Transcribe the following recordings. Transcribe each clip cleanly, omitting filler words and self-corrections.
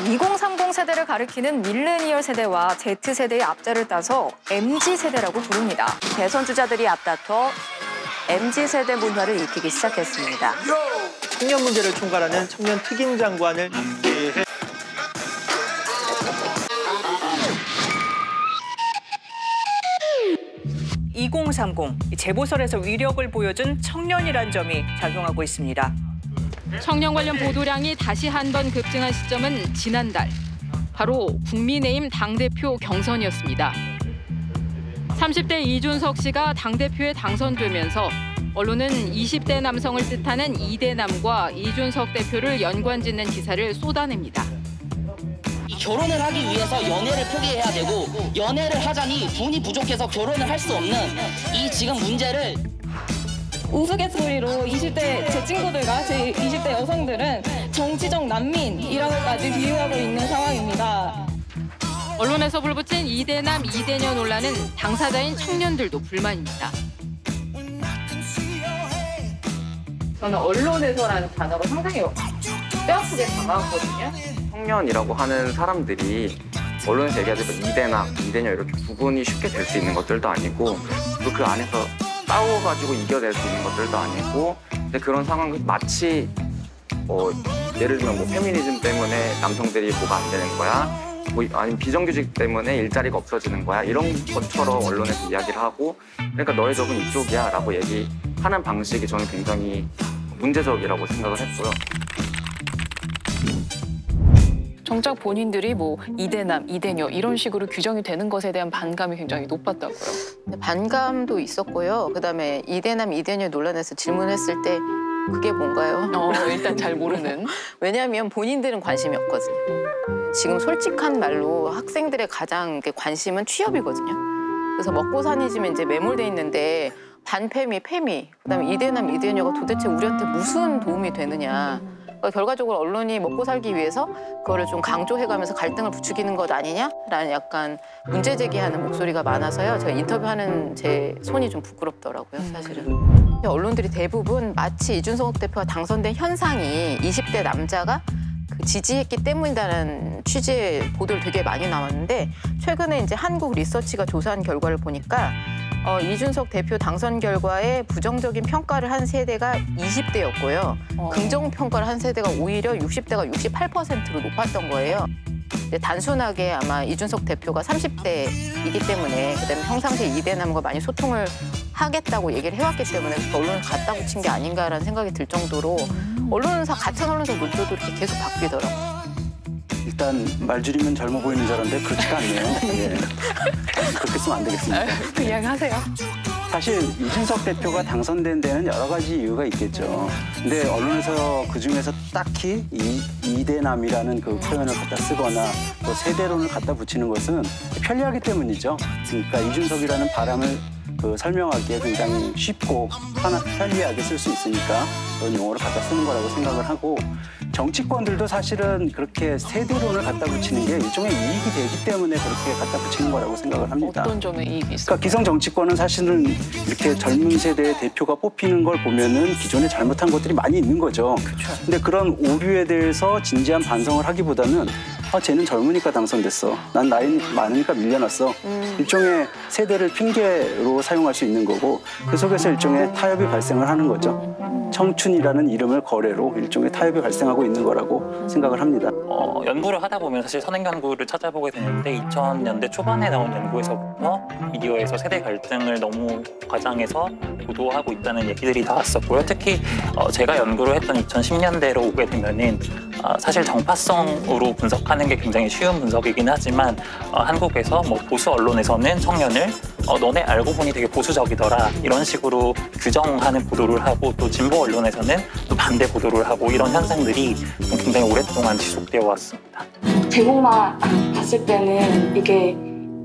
2030 세대를 가리키는 밀레니얼 세대와 Z세대의 앞자를 따서 MZ세대라고 부릅니다. 대선 주자들이 앞다퉈 MZ세대 문화를 익히기 시작했습니다. 청년 문제를 총괄하는 청년 특임 장관을 임기해 2030, 재보선에서 위력을 보여준 청년이란 점이 작용하고 있습니다. 청년 관련 보도량이 다시 한 번 급증한 시점은 지난달. 바로 국민의힘 당대표 경선이었습니다. 30대 이준석 씨가 당대표에 당선되면서 언론은 20대 남성을 뜻하는 이대남과 이준석 대표를 연관짓는 기사를 쏟아냅니다. 결혼을 하기 위해서 연애를 포기해야 되고 연애를 하자니 돈이 부족해서 결혼을 할 수 없는 이 지금 문제를 우스갯소리로 20대 제 친구들과 제 20대 여성들은 정치적 난민이라고까지 비유하고 있는 상황입니다. 언론에서 불붙은 이대남, 이대녀 논란은 당사자인 청년들도 불만입니다. 저는 언론에서라는 단어가 상당히 뼈아프게 다가왔거든요. 청년이라고 하는 사람들이 언론에서 얘기하지만 이대남, 이대녀 이렇게 구분이 쉽게 될 수 있는 것들도 아니고 또 그 안에서 싸워가지고 이겨낼 수 있는 것들도 아니고 근데 그런 상황이 마치 예를 들면 뭐 페미니즘 때문에 남성들이 뭐가 안 되는 거야 뭐 아니면 비정규직 때문에 일자리가 없어지는 거야 이런 것처럼 언론에서 이야기를 하고 그러니까 너의 적은 이쪽이야 라고 얘기하는 방식이 저는 굉장히 문제적이라고 생각을 했고요. 정작 본인들이 뭐 이대남, 이대녀 이런 식으로 규정이 되는 것에 대한 반감이 굉장히 높았다고요. 반감도 있었고요. 그다음에 이대남, 이대녀 논란에서 질문했을 때 그게 뭔가요? 일단 잘 모르는. 왜냐하면 본인들은 관심이 없거든요. 지금 솔직한 말로 학생들의 가장 관심은 취업이거든요. 그래서 먹고 사니지면 이제 매몰돼 있는데 반페미, 페미, 그다음에 이대남, 이대녀가 도대체 우리한테 무슨 도움이 되느냐. 결과적으로 언론이 먹고 살기 위해서 그거를 좀 강조해가면서 갈등을 부추기는 것 아니냐라는 약간 문제 제기하는 목소리가 많아서요. 제가 인터뷰하는 제 손이 좀 부끄럽더라고요, 사실은. 언론들이 대부분 마치 이준석 대표가 당선된 현상이 20대 남자가 지지했기 때문이라는 취지의 보도를 되게 많이 나왔는데 최근에 이제 한국 리서치가 조사한 결과를 보니까 이준석 대표 당선 결과에 부정적인 평가를 한 세대가 20대였고요. 긍정 평가를 한 세대가 오히려 60대가 68%로 높았던 거예요. 단순하게 아마 이준석 대표가 30대이기 때문에 그다음에 평상시에 이대남과 많이 소통을 하겠다고 얘기를 해왔기 때문에 언론을 갖다 붙인 게 아닌가라는 생각이 들 정도로 언론사 같은 언론사 노조도 이렇게 계속 바뀌더라고요. 일단 말 줄이면 젊어 보이는 줄 알았는데 그렇지가 않네요. 예. 그렇게 쓰면 안 되겠습니다. 그냥 하세요. 사실 이준석 대표가 당선된 데는 여러 가지 이유가 있겠죠. 근데 언론에서 그중에서 딱히 이대남이라는 그 표현을 갖다 쓰거나 또 세대론을 갖다 붙이는 것은 편리하기 때문이죠. 그러니까 이준석이라는 바람을 설명하기에 굉장히 쉽고 편리하게 쓸 수 있으니까 그런 용어를 갖다 쓰는 거라고 생각을 하고 정치권들도 사실은 그렇게 세대론을 갖다 붙이는 게 일종의 이익이 되기 때문에 그렇게 갖다 붙이는 거라고 생각을 합니다. 어떤 점에 이익이 있을까요? 그러니까 기성 정치권은 사실은 이렇게 젊은 세대의 대표가 뽑히는 걸 보면은 기존에 잘못한 것들이 많이 있는 거죠. 그렇죠. 근데 그런 오류에 대해서 진지한 반성을 하기보다는 쟤는 젊으니까 당선됐어. 난 나이 많으니까 밀려났어. 일종의 세대를 핑계로 사용할 수 있는 거고 그 속에서 일종의 타협이 발생을 하는 거죠. 청춘이라는 이름을 거래로 일종의 타협이 발생하고 있는 거라고 생각을 합니다. 연구를 하다 보면 사실 선행 연구를 찾아보게 되는데 2000년대 초반에 나온 연구에서부터 미디어에서 세대 갈등을 너무 과장해서 보도하고 있다는 얘기들이 나왔었고요. 특히 제가 연구를 했던 2010년대로 오게 되면은 사실 정파성으로 분석하는 게 굉장히 쉬운 분석이긴 하지만 한국에서 뭐 보수 언론에서는 청년을 너네 알고 보니 되게 보수적이더라 이런 식으로 규정하는 보도를 하고 또 진보 언론에서는 또 반대 보도를 하고 이런 현상들이 굉장히 오랫동안 지속되어 왔습니다. 제목만 봤을 때는 이게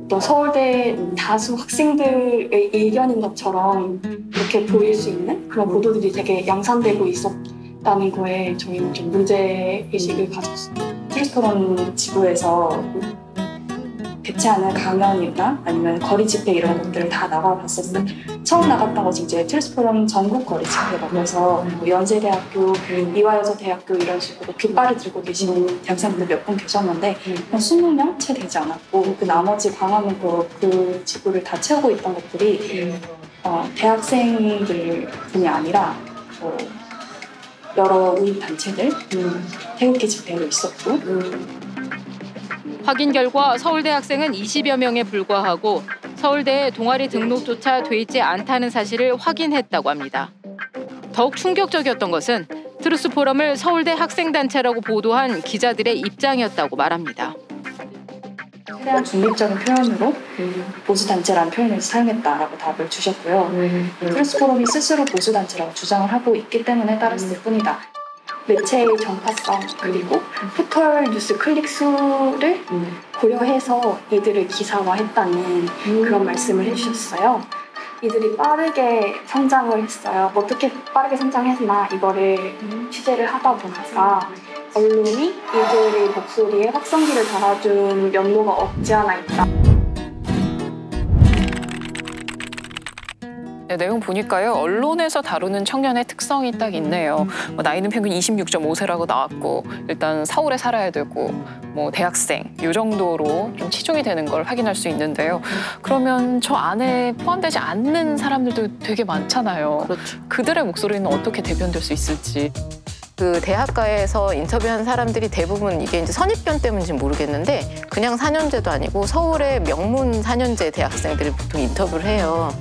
또 서울대 다수 학생들의 의견인 것처럼 이렇게 보일 수 있는 그런 보도들이 되게 양산되고 있었다는 거에 저희는 좀 문제의식을 가졌습니다. 그런 지구에서 대체하는 강연이나 아니면 거리 집회 이런 것들을 다 나가봤었을 때 처음 나갔던 것이 이제 트루스포럼 전국 거래처에 나가서 뭐 연세대학교, 이화여자대학교 이런 식으로 깃발을 들고 계시는 대학생들 몇 분 계셨는데 한 20명 채 되지 않았고 그 나머지 광화문으로 그 지구를 다 채우고 있던 것들이 대학생들뿐이 아니라 여러 우익 단체들, 태극기 집회로 있었고. 확인 결과 서울대 학생은 20여 명에 불과하고 서울대에 동아리 등록조차 돼 있지 않다는 사실을 확인했다고 합니다. 더욱 충격적이었던 것은 트루스포럼을 서울대 학생단체라고 보도한 기자들의 입장이었다고 말합니다. 최대한 중립적인 표현으로 보수단체라는 표현을 사용했다라고 답을 주셨고요. 트루스포럼이 스스로 보수단체라고 주장을 하고 있기 때문에 따랐을 뿐이다. 매체의 전파성 그리고 포털 뉴스 클릭 수를 고려해서 이들을 기사화했다는 그런 말씀을 해주셨어요. 이들이 빠르게 성장을 했어요. 어떻게 빠르게 성장했나 이거를 취재를 하다 보니까 언론이 이들의 목소리에 확성기를 달아준 면모가 없지 않아 있다. 네, 내용 보니까요. 언론에서 다루는 청년의 특성이 딱 있네요. 나이는 평균 26.5세라고 나왔고 일단 서울에 살아야 되고 대학생 이 정도로 좀 치중이 되는 걸 확인할 수 있는데요. 그러면 저 안에 포함되지 않는 사람들도 되게 많잖아요. 그렇죠. 그들의 목소리는 어떻게 대변될 수 있을지. 그 대학가에서 인터뷰한 사람들이 대부분 이게 이제 선입견 때문인지 모르겠는데 그냥 4년제도 아니고 서울의 명문 4년제 대학생들이 보통 인터뷰를 해요.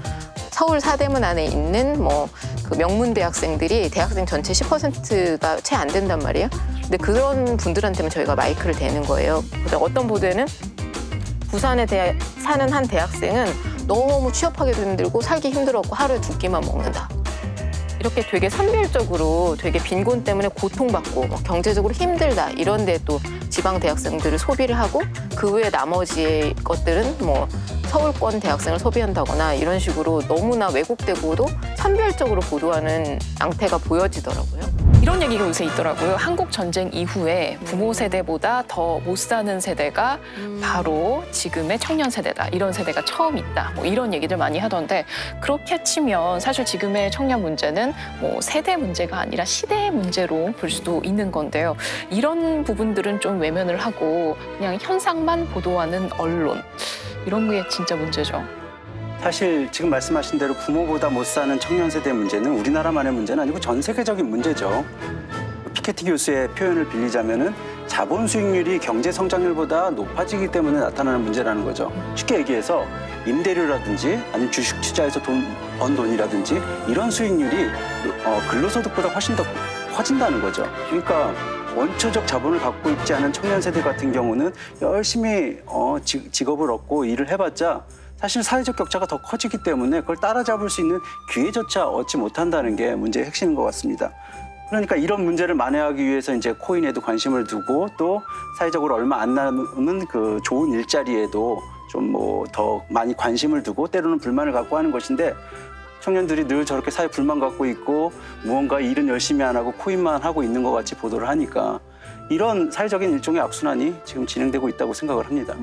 서울 사대문 안에 있는 그 명문 대학생들이 대학생 전체 10%가 채 안 된단 말이에요. 근데 그런 분들한테는 저희가 마이크를 대는 거예요. 근데 어떤 보도에는 부산에 사는 한 대학생은 너무 취업하기도 힘들고 살기 힘들었고 하루에 2끼만 먹는다. 이렇게 되게 선별적으로 되게 빈곤 때문에 고통받고 경제적으로 힘들다 이런 데 또 지방 대학생들을 소비를 하고 그 외에 나머지 것들은 서울권 대학생을 소비한다거나 이런 식으로 너무나 왜곡되고도 선별적으로 보도하는 양태가 보여지더라고요. 이런 얘기가 요새 있더라고요. 한국 전쟁 이후에 부모 세대보다 더 못 사는 세대가 바로 지금의 청년 세대다. 이런 세대가 처음 있다. 이런 얘기들 많이 하던데 그렇게 치면 사실 지금의 청년 문제는 세대 문제가 아니라 시대의 문제로 볼 수도 있는 건데요. 이런 부분들은 좀 외면을 하고 그냥 현상만 보도하는 언론. 이런 게 진짜 문제죠. 사실 지금 말씀하신 대로 부모보다 못 사는 청년 세대 문제는 우리나라만의 문제는 아니고 전 세계적인 문제죠. 피케티 교수의 표현을 빌리자면은 자본 수익률이 경제 성장률보다 높아지기 때문에 나타나는 문제라는 거죠. 쉽게 얘기해서 임대료라든지 아니면 주식 투자에서 번 돈이라든지 이런 수익률이 근로소득보다 훨씬 더 커진다는 거죠. 그러니까 원초적 자본을 갖고 있지 않은 청년 세대 같은 경우는 열심히 직업을 얻고 일을 해봤자 사실 사회적 격차가 더 커지기 때문에 그걸 따라잡을 수 있는 기회조차 얻지 못한다는 게 문제의 핵심인 것 같습니다. 그러니까 이런 문제를 만회하기 위해서 이제 코인에도 관심을 두고 또 사회적으로 얼마 안 남은 그 좋은 일자리에도 좀 더 많이 관심을 두고 때로는 불만을 갖고 하는 것인데 청년들이 늘 저렇게 사회 불만 갖고 있고 무언가 일은 열심히 안 하고 코인만 하고 있는 것 같이 보도를 하니까 이런 사회적인 일종의 악순환이 지금 진행되고 있다고 생각을 합니다.